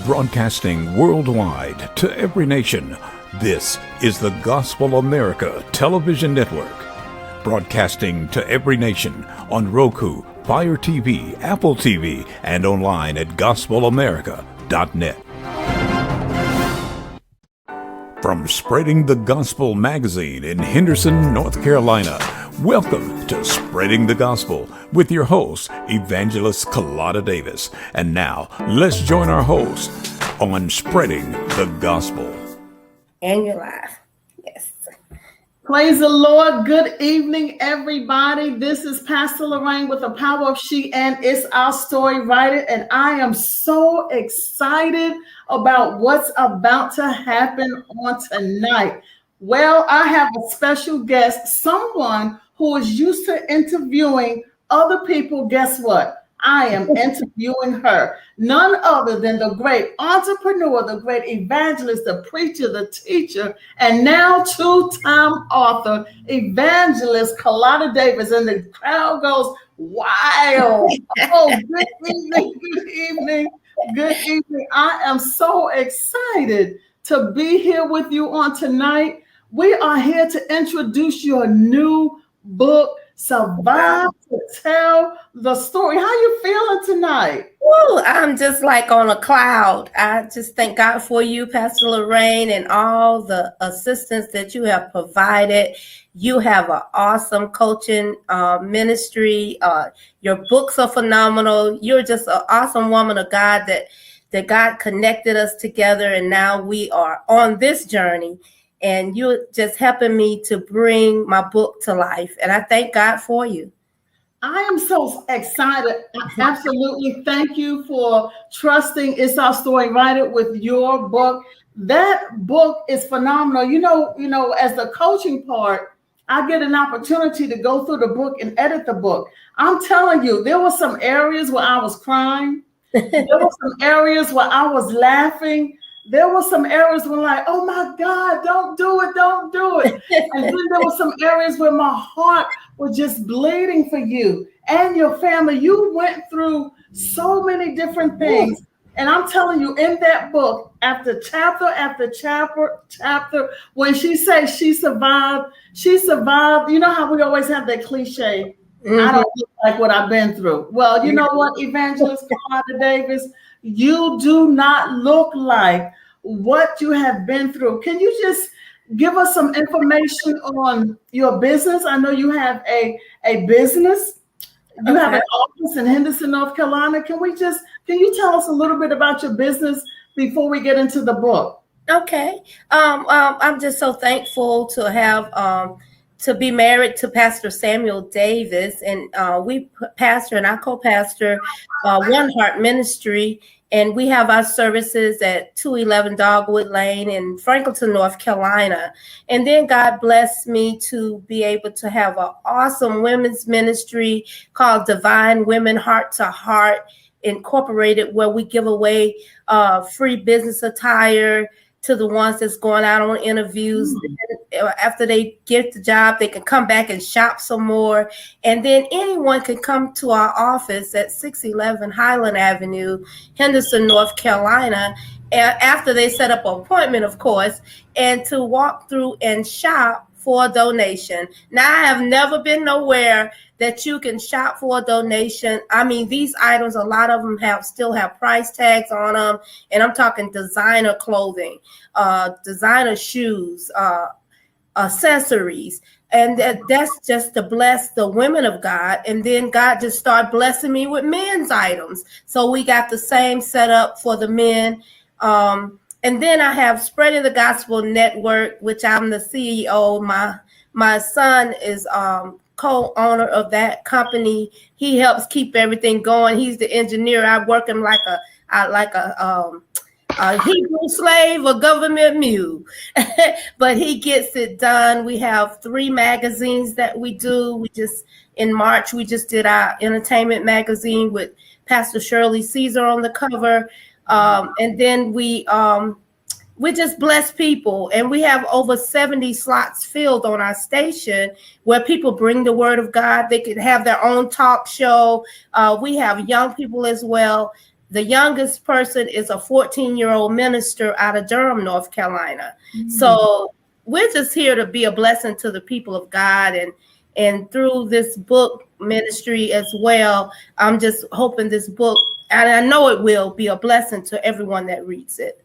Broadcasting worldwide to every nation, this is the Gospel America Television Network. Broadcasting to every nation on Roku, Fire TV, Apple TV, and online at gospelamerica.net. From Spreading the Gospel magazine in Henderson, North Carolina, welcome to Spreading the Gospel with your host, Evangelist Calotta Davis. And now, let's join our host on Spreading the Gospel. And you're live. Yes. Praise the Lord. Good evening, everybody. This is Pastor Lorraine with the Power of S.H.E, and it's our story, Write It. And I am so excited about what's about to happen on tonight. Well, I have a special guest, someone who is used to interviewing other people. Guess what? I am interviewing her. None other than the great entrepreneur, the great evangelist, the preacher, the teacher, and now two-time author, Evangelist Calotta Davis. And the crowd goes wild. Oh, good evening, good evening, good evening. I am so excited to be here with you on tonight. We are here to introduce your new book, Survive to Tell the Story. How you feeling tonight? Well, I'm just like on a cloud. I just thank God for you, Pastor Lorraine, and all the assistance that you have provided. You have an awesome coaching ministry. Your books are phenomenal. You're just an awesome woman of God that God connected us together, and now we are on this journey. And you're just helping me to bring my book to life. And I thank God for you. I am so excited. Absolutely. Thank you for trusting It's Our Story, Write It with your book. That book is phenomenal. You know, as the coaching part, I get an opportunity to go through the book and edit the book. I'm telling you, there were some areas where I was crying. There were some areas where I was laughing. There were some areas where like, oh my God, don't do it. And then there were some areas where my heart was just bleeding for you and your family. You went through so many different things. And I'm telling you, in that book, after chapter, when she says she survived. You know how we always have that cliche, I don't look like what I've been through. Well, you know what, Evangelist Calotta Davis, you do not look like what you have been through. Can you just give us some information on your business? I know you have a business. You have an office in Henderson, North Carolina. Can you tell us a little bit about your business before we get into the book? Okay. I'm just so thankful to have to be married to Pastor Samuel Davis, and we pastor and I co-pastor One Heart Ministry, and we have our services at 211 Dogwood Lane in Franklinton, North Carolina. And then God blessed me to be able to have an awesome women's ministry called Divine Women Heart to Heart Incorporated, where we give away free business attire to the ones that's going out on interviews. After they get the job, they can come back and shop some more. And then anyone can come to our office at 611 Highland Avenue, Henderson, North Carolina, after they set up an appointment, of course, and to walk through and shop for a donation. Now, I have never been nowhere that you can shop for a donation. I mean, these items, a lot of them still have price tags on them. And I'm talking designer clothing, designer shoes, accessories. And that's just to bless the women of God. And then God just started blessing me with men's items. So we got the same setup for the men. And then I have Spreading the Gospel Network, which I'm the CEO. My son is co-owner of that company. He helps keep everything going. He's the engineer. I work him like a Hebrew slave or government mule, but he gets it done. We have 3 magazines that we do. In March, we just did our entertainment magazine with Pastor Shirley Caesar on the cover. And then we just bless people, and we have over 70 slots filled on our station where people bring the word of God. They can have their own talk show. We have young people as well. the youngest person is a 14-year-old minister out of Durham, North Carolina. So we're just here to be a blessing to the people of God, and through this book ministry as well, I'm just hoping this book, and I know it will be a blessing to everyone that reads it.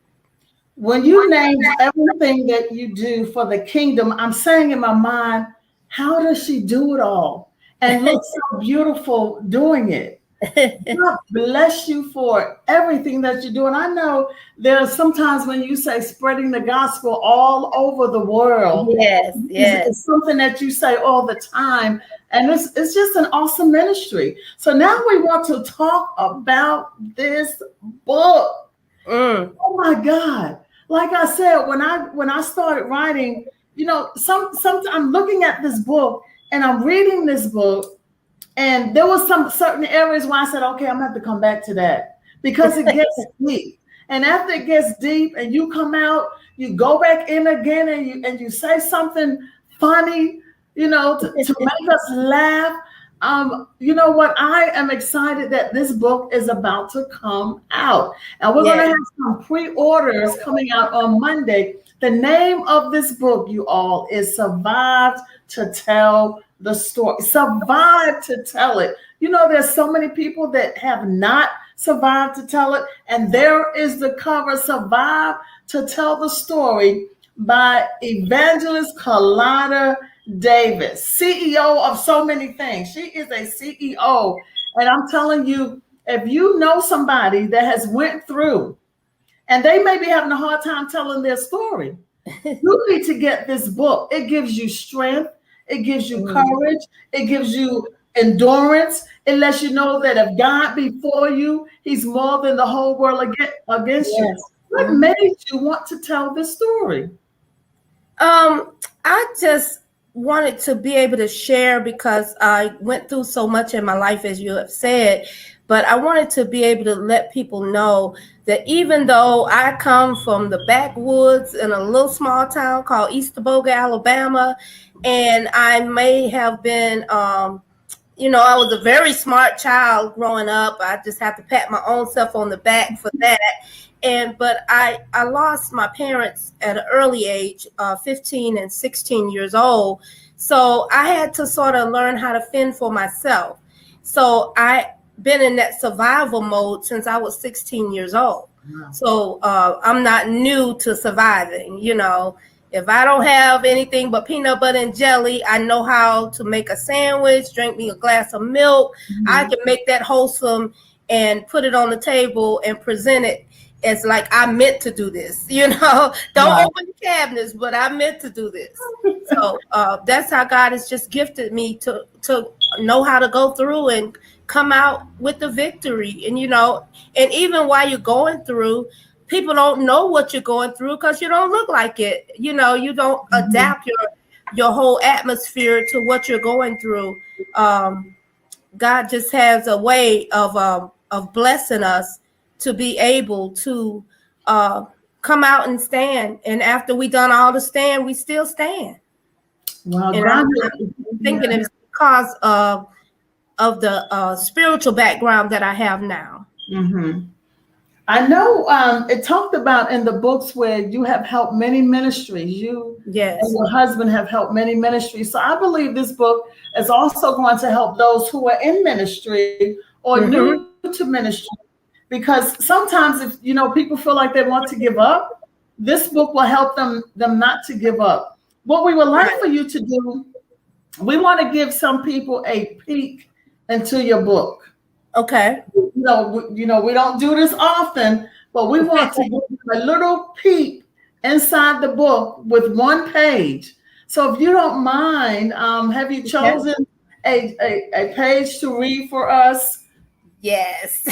When you named everything that you do for the kingdom, I'm saying in my mind, how does she do it all? And look so beautiful doing it. God bless you for everything that you do. And I know there are sometimes when you say spreading the gospel all over the world. Yes. It's something that you say all the time. And it's just an awesome ministry. So now we want to talk about this book. Oh my God. Like I said, when I started writing, I'm looking at this book and I'm reading this book, and there was some certain areas where I said, okay, I'm gonna have to come back to that because it gets deep. And after it gets deep and you come out, you go back in again and you say something funny, to make us laugh. You know what? I am excited that this book is about to come out. And we're going to have some pre-orders coming out on Monday. The name of this book, you all, is Survived to Tell the Story. Survived to Tell It. There's so many people that have not survived to tell it. And there is the cover, Survive to Tell the Story, by Evangelist Calotta Davis, CEO of so many things. She is a CEO. And I'm telling you, if you know somebody that has went through and they may be having a hard time telling their story, you need to get this book. It gives you strength. It gives you courage. It gives you endurance. It lets you know that if God be for you, he's more than the whole world against you. What made you want to tell this story? I just wanted to be able to share because I went through so much in my life, as you have said, but I wanted to be able to let people know that even though I come from the backwoods in a little small town called Easterboga, Alabama, and I may have been, I was a very smart child growing up. I just have to pat my own self on the back for that. But I lost my parents at an early age, 15 and 16 years old. So I had to sort of learn how to fend for myself. So I've been in that survival mode since I was 16 years old. Wow. So I'm not new to surviving. If I don't have anything but peanut butter and jelly, I know how to make a sandwich, drink me a glass of milk. I can make that wholesome and put it on the table and present it. It's like I meant to do this, Don't open the cabinets, but I meant to do this. So that's how God has just gifted me to know how to go through and come out with the victory. And, and even while you're going through, people don't know what you're going through because you don't look like it. You don't adapt your whole atmosphere to what you're going through. God just has a way of blessing us to be able to come out and stand. And after we done all the stand, we still stand. Wow, and I'm thinking it's because of the spiritual background that I have now. I know it talked about in the books where you have helped many ministries. You and your husband have helped many ministries. So I believe this book is also going to help those who are in ministry or new to ministry. Because sometimes if people feel like they want to give up, this book will help them not to give up. What we would like for you to do, we want to give some people a peek into your book. Okay. We don't do this often, but we want to give you a little peek inside the book with one page. So if you don't mind, have you chosen a page to read for us? Yes.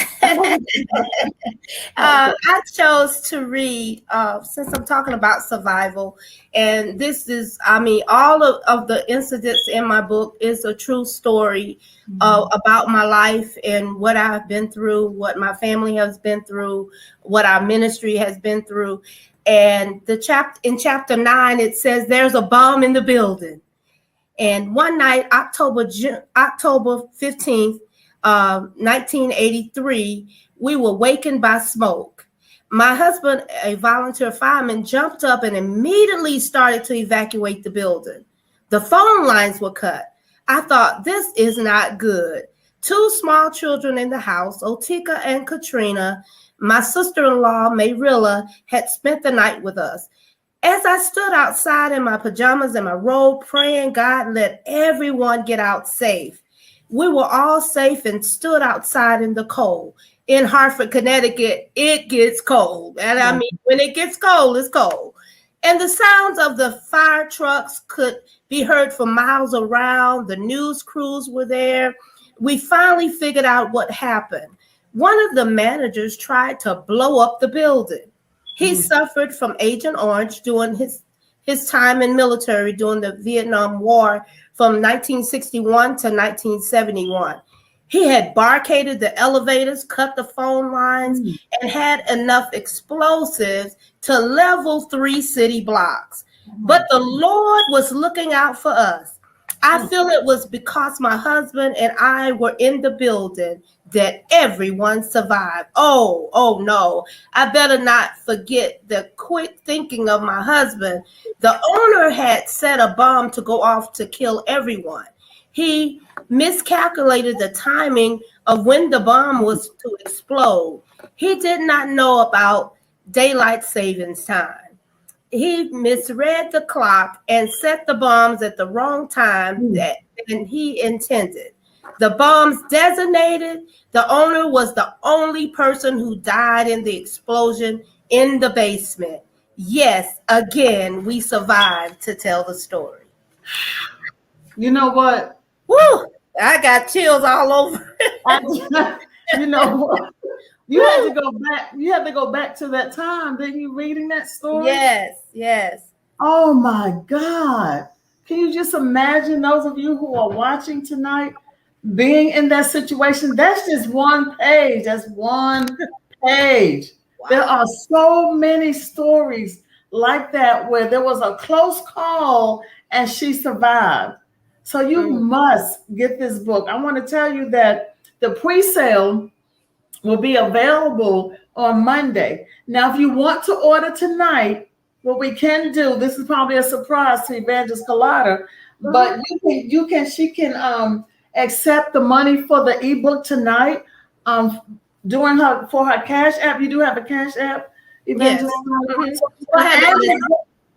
I chose to read, since I'm talking about survival, and this is, all of the incidents in my book is a true story about my life and what I've been through, what my family has been through, what our ministry has been through. And in chapter 9, it says there's a bomb in the building. And one night, October 15th, 1983, we were wakened by smoke. My husband, a volunteer fireman, jumped up and immediately started to evacuate the building. The phone lines were cut. I thought, this is not good. 2 small children in the house, Otika and Katrina. My sister-in-law, Mayrilla, had spent the night with us. As I stood outside in my pajamas and my robe, praying God let everyone get out safe. We were all safe and stood outside in the cold. In Hartford, Connecticut, it gets cold. And I mean, when it gets cold, it's cold. And the sounds of the fire trucks could be heard for miles around. The news crews were there. We finally figured out what happened. One of the managers tried to blow up the building. He suffered from Agent Orange during his time in military during the Vietnam War from 1961 to 1971. He had barricaded the elevators, cut the phone lines, and had enough explosives to level 3 city blocks. But the Lord was looking out for us. I feel it was because my husband and I were in the building that everyone survived. Oh no. I better not forget the quick thinking of my husband. The owner had set a bomb to go off to kill everyone. He miscalculated the timing of when the bomb was to explode. He did not know about daylight savings time. He misread the clock and set the bombs at the wrong time than he intended. The bombs detonated. The owner was the only person who died in the explosion in the basement. Yes, again, we survived to tell the story. You know what? Woo! I got chills all over. You know what? You had to go back. You had to go back to that time. Didn't you, reading that story? Yes. Oh my God. Can you just imagine, those of you who are watching tonight, being in that situation? That's just one page. That's one page. Wow. There are so many stories like that where there was a close call and she survived. So you must get this book. I want to tell you that the pre-sale will be available on Monday. Now, if you want to order tonight, what we can do, this is probably a surprise to Evangelist Calotta, but she can accept the money for the ebook tonight. Doing for her Cash App. You do have a Cash App, Evangelist.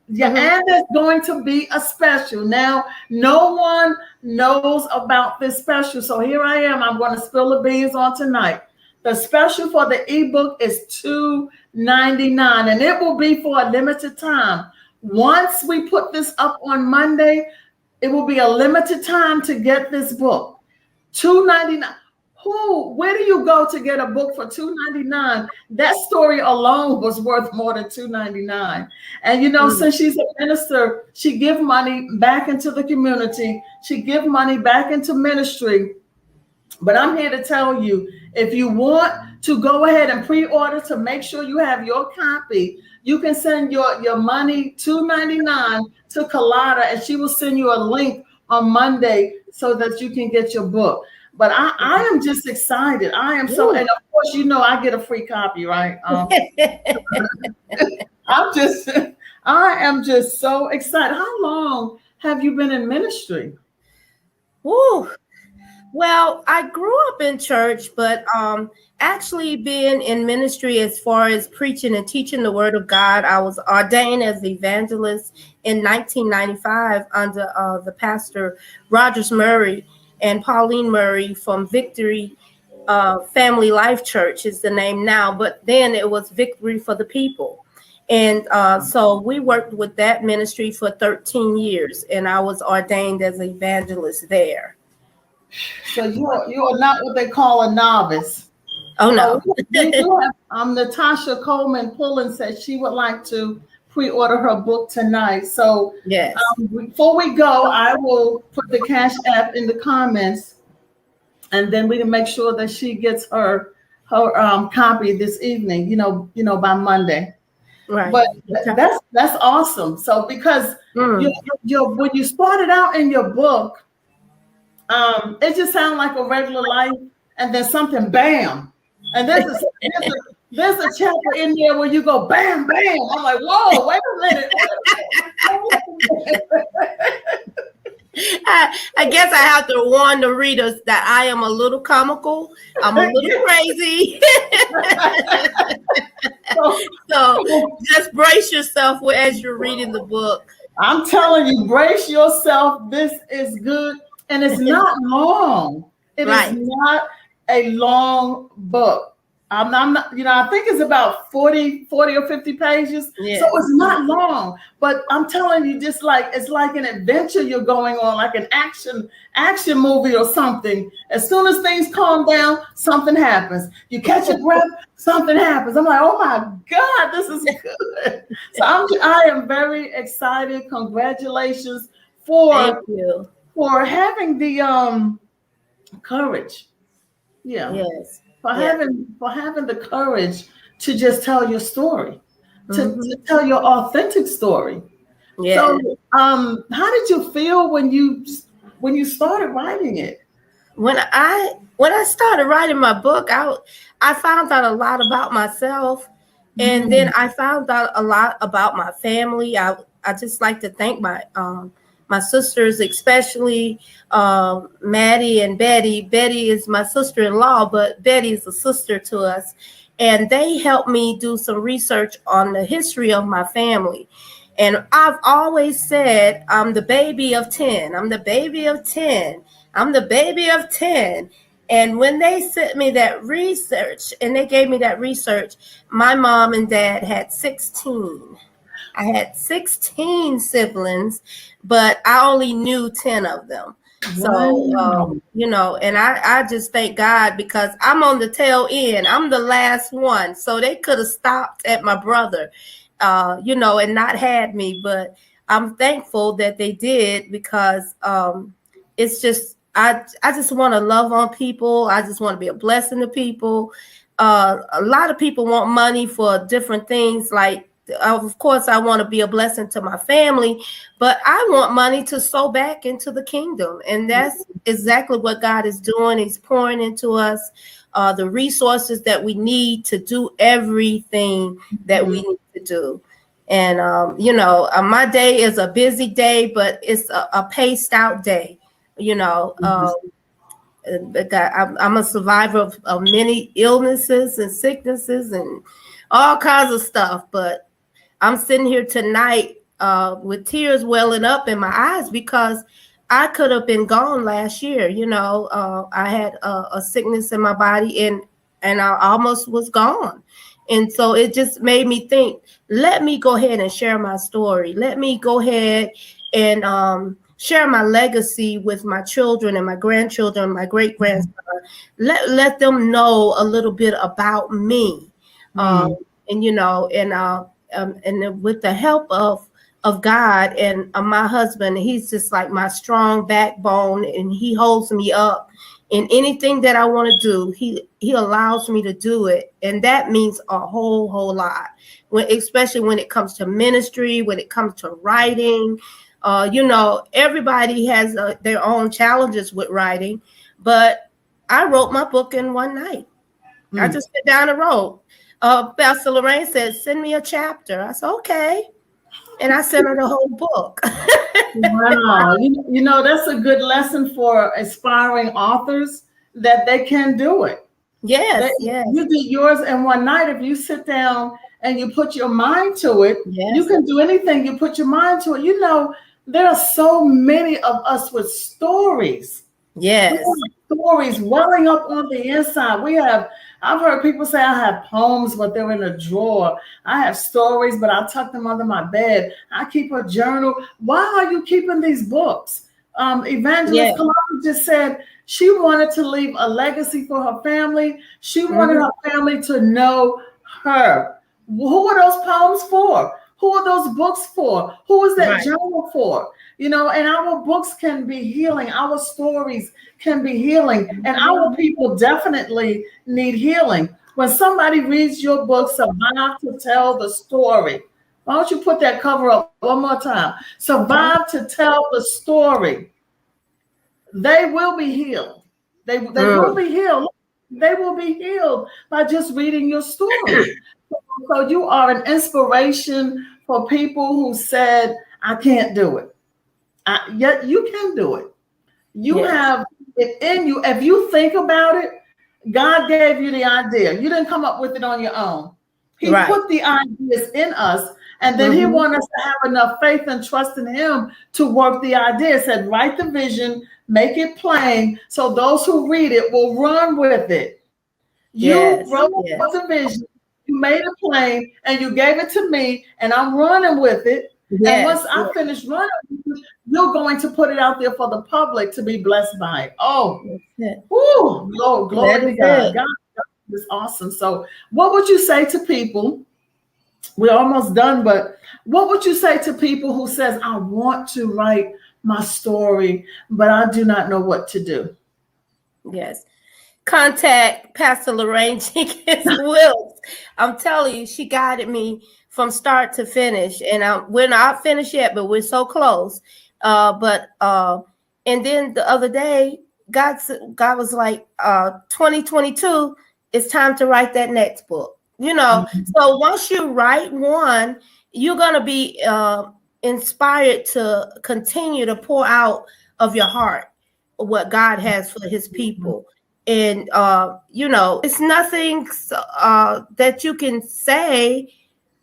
Yes. And there's going to be a special. Now, no one knows about this special, so here I am. I'm going to spill the beans on tonight. The special for the ebook is $2.99, and it will be for a limited time. Once we put this up on Monday, it will be a limited time to get this book. $2.99. Where do you go to get a book for $2.99? That story alone was worth more than $2.99. And you know, since she's a minister, she give money back into the community. She give money back into ministry. But I'm here to tell you, if you want to go ahead and pre-order to make sure you have your copy, you can send your money $2.99 to Calotta, and she will send you a link on Monday so that you can get your book. But I am just excited. I am so, and of course, you know, I get a free copy, right? I am just so excited. How long have you been in ministry? Well, I grew up in church, but actually being in ministry as far as preaching and teaching the word of God, I was ordained as an evangelist in 1995 under the pastor Rogers Murray and Pauline Murray from Victory Family Life Church is the name now, but then it was Victory for the People. And so we worked with that ministry for 13 years, and I was ordained as an evangelist there. So you are not what they call a novice. Oh, no. Natasha Coleman Pullen said she would like to pre-order her book tonight. So yes. Before we go, I will put the Cash App in the comments, and then we can make sure that she gets her copy this evening, you know, by Monday. Right. But that's awesome. So because when you started out in your book, it just sounded like a regular life. and then something, bam. And there's a chapter in there where you go, bam, bam. I'm like, whoa, wait a minute. I guess I have to warn the readers that I am a little comical. I'm a little crazy. So just brace yourself as you're reading the book. I'm telling you, brace yourself. This is good. And it's not long. It is not a long book. I'm not, I think it's about 40 or 50 pages. Yeah. So it's not long, but I'm telling you, just like, it's like an adventure you're going on, like an action movie or something. As soon as things calm down, something happens. You catch your breath, something happens. I'm like, oh my God, this is good. So I am very excited. Congratulations for having the courage. Yeah. Yes. For having the courage to just tell your story, to tell your authentic story. Yeah. So, how did you feel when you started writing it? When I started writing my book, I found out a lot about myself, and then I found out a lot about my family. I just like to thank my sisters, especially Maddie and Betty. Betty is my sister-in-law, but Betty is a sister to us. And they helped me do some research on the history of my family. And I've always said, I'm the baby of 10. I'm the baby of 10. I'm the baby of 10. And when they sent me that research, and they gave me that research, my mom and dad had 16. I had 16 siblings, but I only knew 10 of them. So, and I just thank God because I'm on the tail end. I'm the last one. So they could have stopped at my brother, and not had me. But I'm thankful that they did because it's just, I just want to love on people. I just want to be a blessing to people. A lot of people want money for different things. Like, of course, I want to be a blessing to my family, but I want money to sow back into the kingdom. And that's exactly what God is doing. He's pouring into us the resources that we need to do everything that we need to do. And, my day is a busy day, but it's a paced out day. I'm a survivor of many illnesses and sicknesses and all kinds of stuff, but I'm sitting here tonight with tears welling up in my eyes because I could have been gone last year. I had a sickness in my body and I almost was gone. And so it just made me think, let me go ahead and share my story. Let me go ahead and share my legacy with my children and my grandchildren, my great grandson. Let them know a little bit about me. And with the help of God and my husband, he's just like my strong backbone, and he holds me up in anything that I want to do. He allows me to do it, and that means a whole lot. Especially when it comes to ministry, when it comes to writing. Everybody has their own challenges with writing, but I wrote my book in one night. I just sat down and wrote. Pastor Lorraine said, send me a chapter. I said, okay. And I sent her the whole book. Wow. That's a good lesson for aspiring authors that they can do it. Yes. You did yours in one night. If you sit down and you put your mind to it, you can do anything. You put your mind to it. There are so many of us with stories. Yes. Stories welling up on the inside. I've heard people say I have poems, but they're in a drawer. I have stories, but I tuck them under my bed. I keep a journal. Why are you keeping these books? Evangelist Calotta just said she wanted to leave a legacy for her family. She wanted her family to know her. Who are those poems for? Who are those books for? Who is that journal for? And our books can be healing. Our stories can be healing. And our people definitely need healing. When somebody reads your book, Survive to Tell the Story. Why don't you put that cover up one more time? Survive to Tell the Story. They will be healed. They will be healed. They will be healed by just reading your story. So you are an inspiration for people who said, I can't do it. Yet you can do it. You have it in you. If you think about it, God gave you the idea. You didn't come up with it on your own. He put the ideas in us, and then he wanted us to have enough faith and trust in him to work the idea. He said, write the vision, make it plain, so those who read it will run with it. You wrote the vision, you made it plain, and you gave it to me, and I'm running with it. And once I finish running, you're going to put it out there for the public to be blessed by it. Oh, woo, glory to God. God is awesome. So what would you say to people? We're almost done, but what would you say to people who says, I want to write my story, but I do not know what to do? Yes. Contact Pastor Lorraine Jenkins-Wilks. I'm telling you, she guided me from start to finish, and we're not finished yet, but we're so close. And then the other day, God was like, 2022, it's time to write that next book. So once you write one, you're gonna be inspired to continue to pour out of your heart what God has for his people. And it's nothing that you can say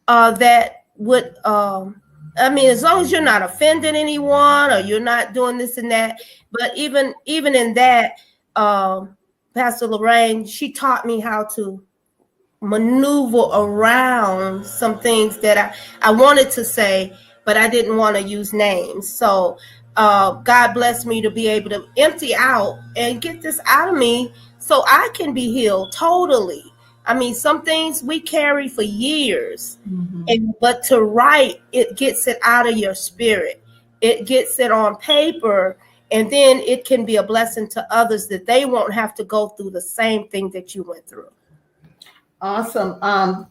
that would as long as you're not offending anyone or you're not doing this and that. But even in that, Pastor Lorraine, she taught me how to maneuver around some things that I wanted to say, but I didn't want to use names. So God blessed me to be able to empty out and get this out of me so I can be healed totally. I mean, some things we carry for years, but to write, it gets it out of your spirit. It gets it on paper, and then it can be a blessing to others that they won't have to go through the same thing that you went through. Awesome.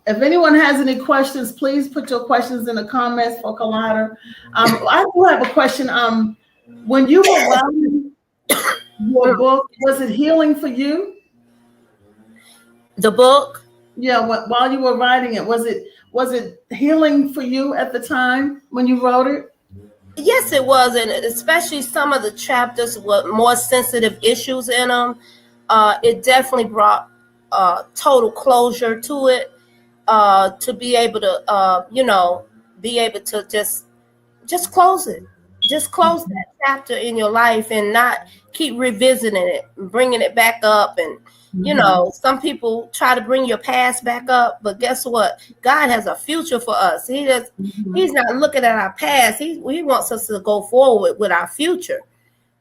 If anyone has any questions, please put your questions in the comments for Calotta. I do have a question. When you were writing your book, was it healing for you? The book? Yeah. While you were writing it, was it healing for you at the time when you wrote it? Yes, it was, and especially some of the chapters with more sensitive issues in them. It definitely brought total closure to it, to be able to just close it. Just close that chapter in your life and not keep revisiting it and bringing it back up. And some people try to bring your past back up, but guess what? God has a future for us. He's not looking at our past. He wants us to go forward with our future.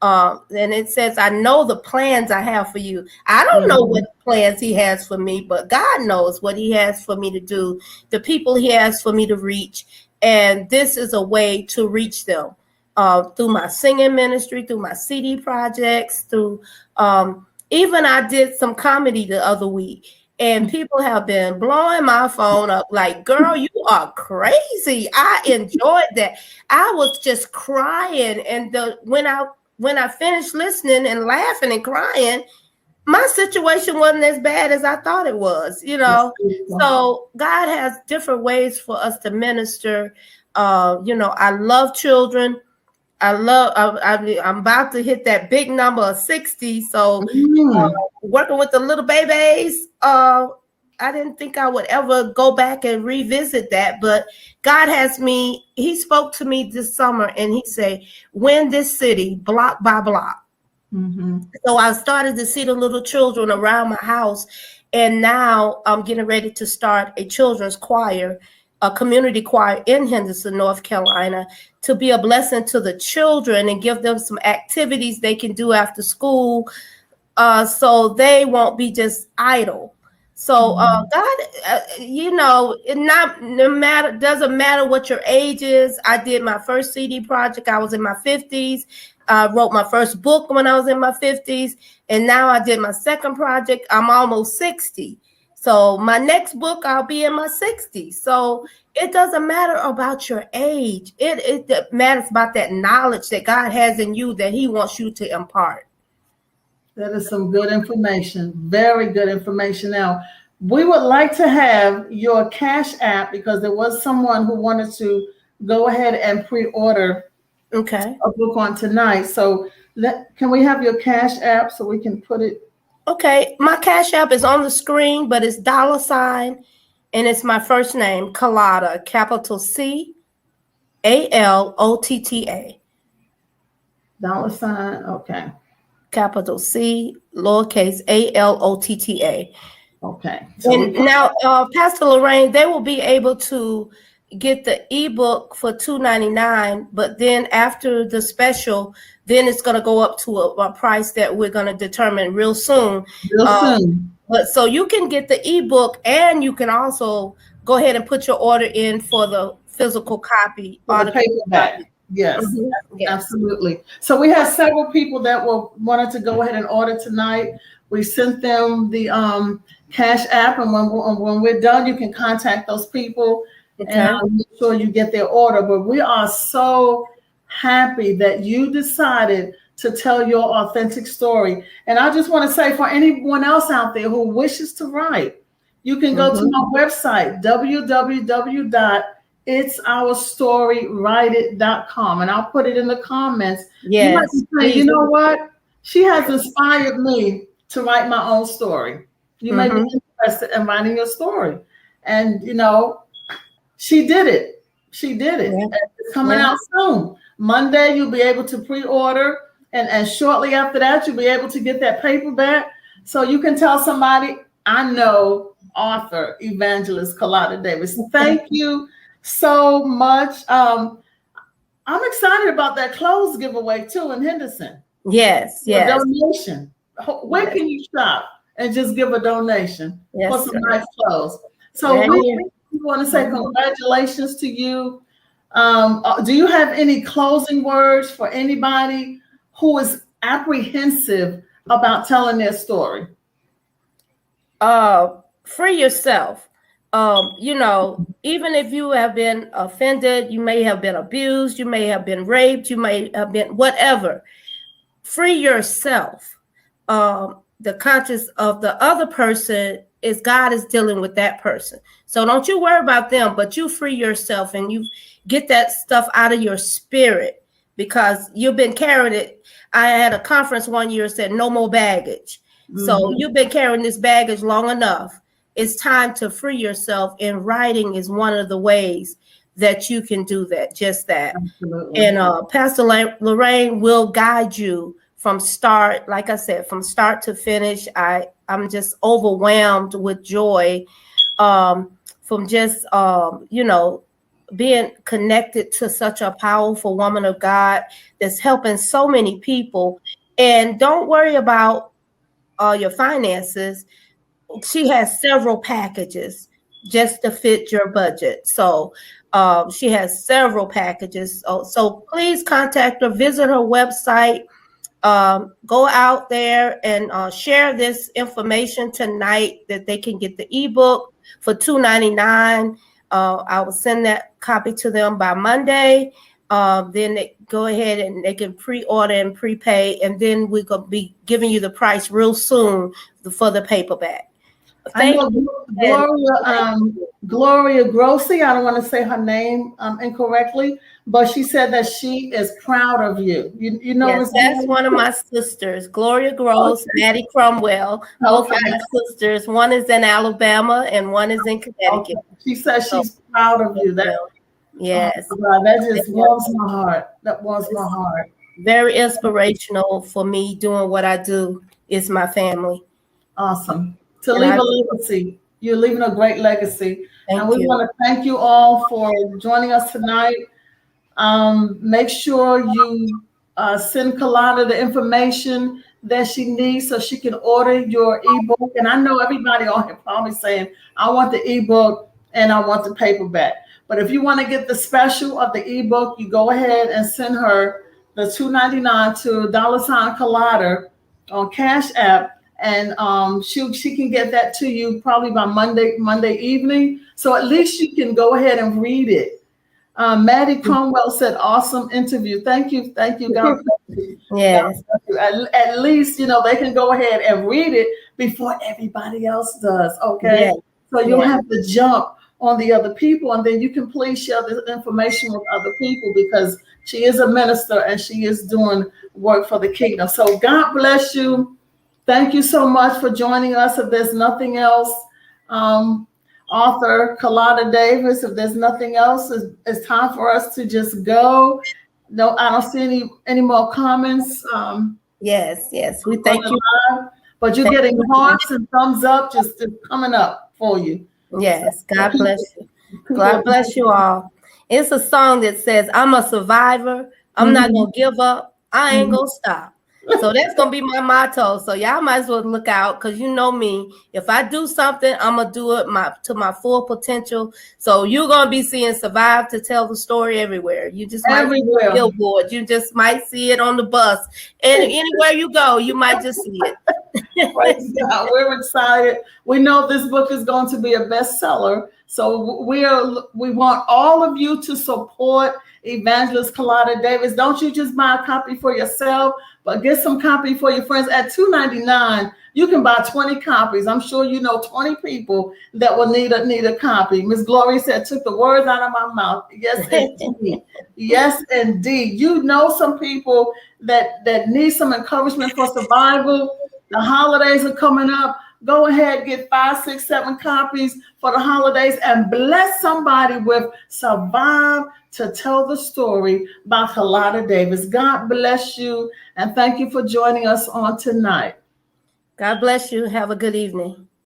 And it says, I know the plans I have for you. I don't know what plans he has for me, but God knows what he has for me to do, the people he has for me to reach. And this is a way to reach them through my singing ministry, through my CD projects, through even I did some comedy the other week. And people have been blowing my phone up like, girl, you are crazy. I enjoyed that. I was just crying. And when I finished listening and laughing and crying, my situation wasn't as bad as I thought it was, So God has different ways for us to minister. I love children. I'm about to hit that big number of 60. So working with the little babies, I didn't think I would ever go back and revisit that, but God he spoke to me this summer and he said, win this city block by block. So I started to see the little children around my house, and now I'm getting ready to start a children's choir, a community choir in Henderson, North Carolina, to be a blessing to the children and give them some activities they can do after school, so they won't be just idle. So God, doesn't matter what your age is. I did my first CD project. I was in my 50s. I wrote my first book when I was in my 50s. And now I did my second project. I'm almost 60. So my next book, I'll be in my 60s. So it doesn't matter about your age. It matters about that knowledge that God has in you that he wants you to impart. That is some good information. Very good information. Now, we would like to have your Cash App because there was someone who wanted to go ahead and pre-order a book on tonight. So can we have your Cash App so we can put it? Okay. My Cash App is on the screen, but it's $, and it's my first name, Calotta, capital C-A-L-O-T-T-A. $, okay. Capital C, lowercase A-L-O-T-T-A. Okay. So and now, Pastor Lorraine, they will be able to get the ebook for $2.99, but then after the special, then it's going to go up to a price that we're going to determine real soon. But so you can get the ebook, and you can also go ahead and put your order in for the physical copy or the paperback. Yes, absolutely. So we have several people that wanted to go ahead and order tonight. We sent them the Cash App, and when we're done, you can contact those people, and I'll make sure you get their order. But we are so happy that you decided to tell your authentic story. And I just want to say, for anyone else out there who wishes to write, you can go to my website, www.itsourstorywriteit.com, and I'll put it in the comments. Yes, you might be saying, you know what? She has inspired me to write my own story. You may be interested in writing your story. And, she did it. She did it. And it's coming out soon. Monday, you'll be able to pre-order. And shortly after that, you'll be able to get that paperback. So you can tell somebody, I know author Evangelist Calotta Davis. Thank you so much. I'm excited about that clothes giveaway too in Henderson. Yes. Donation. Where can you shop and just give a donation for some nice clothes? So we want to say congratulations to you. Do you have any closing words for anybody who is apprehensive about telling their story? Free yourself. Even if you have been offended, you may have been abused, you may have been raped, you may have been whatever. Free yourself. The conscience of the other person is God is dealing with that person. So don't you worry about them, but you free yourself and you get that stuff out of your spirit because you've been carrying it. I had a conference one year that said no more baggage. So you've been carrying this baggage long enough. It's time to free yourself, and writing is one of the ways that you can do that, just that. Absolutely. And Pastor Lorraine will guide you from start, like I said, from start to finish. I'm just overwhelmed with joy from just, being connected to such a powerful woman of God that's helping so many people. And don't worry about your finances. She has several packages just to fit your budget. So she has several packages. So please contact her, visit her website, go out there and share this information tonight that they can get the ebook for $2.99. I will send that copy to them by Monday. Then they go ahead and they can pre-order and prepay, and then we're going to be giving you the price real soon for the paperback. I know Gloria Grossi, I don't want to say her name incorrectly, but she said that she is proud of you. You know, yes, that's one of my sisters, Gloria Gross, Maddie Cromwell. Both are my sisters. One is in Alabama and one is in Connecticut. She says she's proud of you. Yes. God, that just warms my heart. That warms my heart. Very inspirational for me doing what I do. Is my family. Awesome. To leave a legacy. You're leaving a great legacy. And we want to thank you all for joining us tonight. Make sure you send Calotta the information that she needs so she can order your ebook. And I know everybody on here probably saying, I want the ebook and I want the paperback. But if you want to get the special of the ebook, you go ahead and send her the $2.99 to $Calotta on Cash App. And she can get that to you probably by Monday evening. So at least you can go ahead and read it Maddie Cromwell said, awesome interview. Thank you. God bless you. Yes. God bless you. At least, they can go ahead and read it before everybody else does. Okay. Yes. So you'll have to jump on the other people, and then you can please share this information with other people, because she is a minister and she is doing work for the kingdom. So God bless you. Thank you so much for joining us. If there's nothing else, author Calotta Davis, if there's nothing else, it's time for us to just go. No, I don't see any more comments. Yes. We thank you. But you're getting hearts and thumbs up just coming up for you. Yes. God bless you. God bless you all. It's a song that says, I'm a survivor. I'm not going to give up. I ain't going to stop. So that's going to be my motto. So y'all might as well look out, because you know me. If I do something, I'm going to do it to my full potential. So you're going to be seeing Survive to Tell the Story everywhere. You just might see it on billboard. You just might see it on the bus. And anywhere you go, you might just see it. Praise God. We're excited. We know this book is going to be a bestseller. So we want all of you to support Evangelist Calotta Davis. Don't you just buy a copy for yourself, but get some copy for your friends. At $2.99, you can buy 20 copies. I'm sure you know 20 people that will need a copy. Miss Gloria said, took the words out of my mouth. Yes, indeed. Yes, indeed. You know some people that need some encouragement for survival. The holidays are coming up. Go ahead, get 5, 6, 7 copies for the holidays and bless somebody with Survive to Tell the Story by Calotta Davis. God bless you, and thank you for joining us on tonight. God bless you. Have a good evening.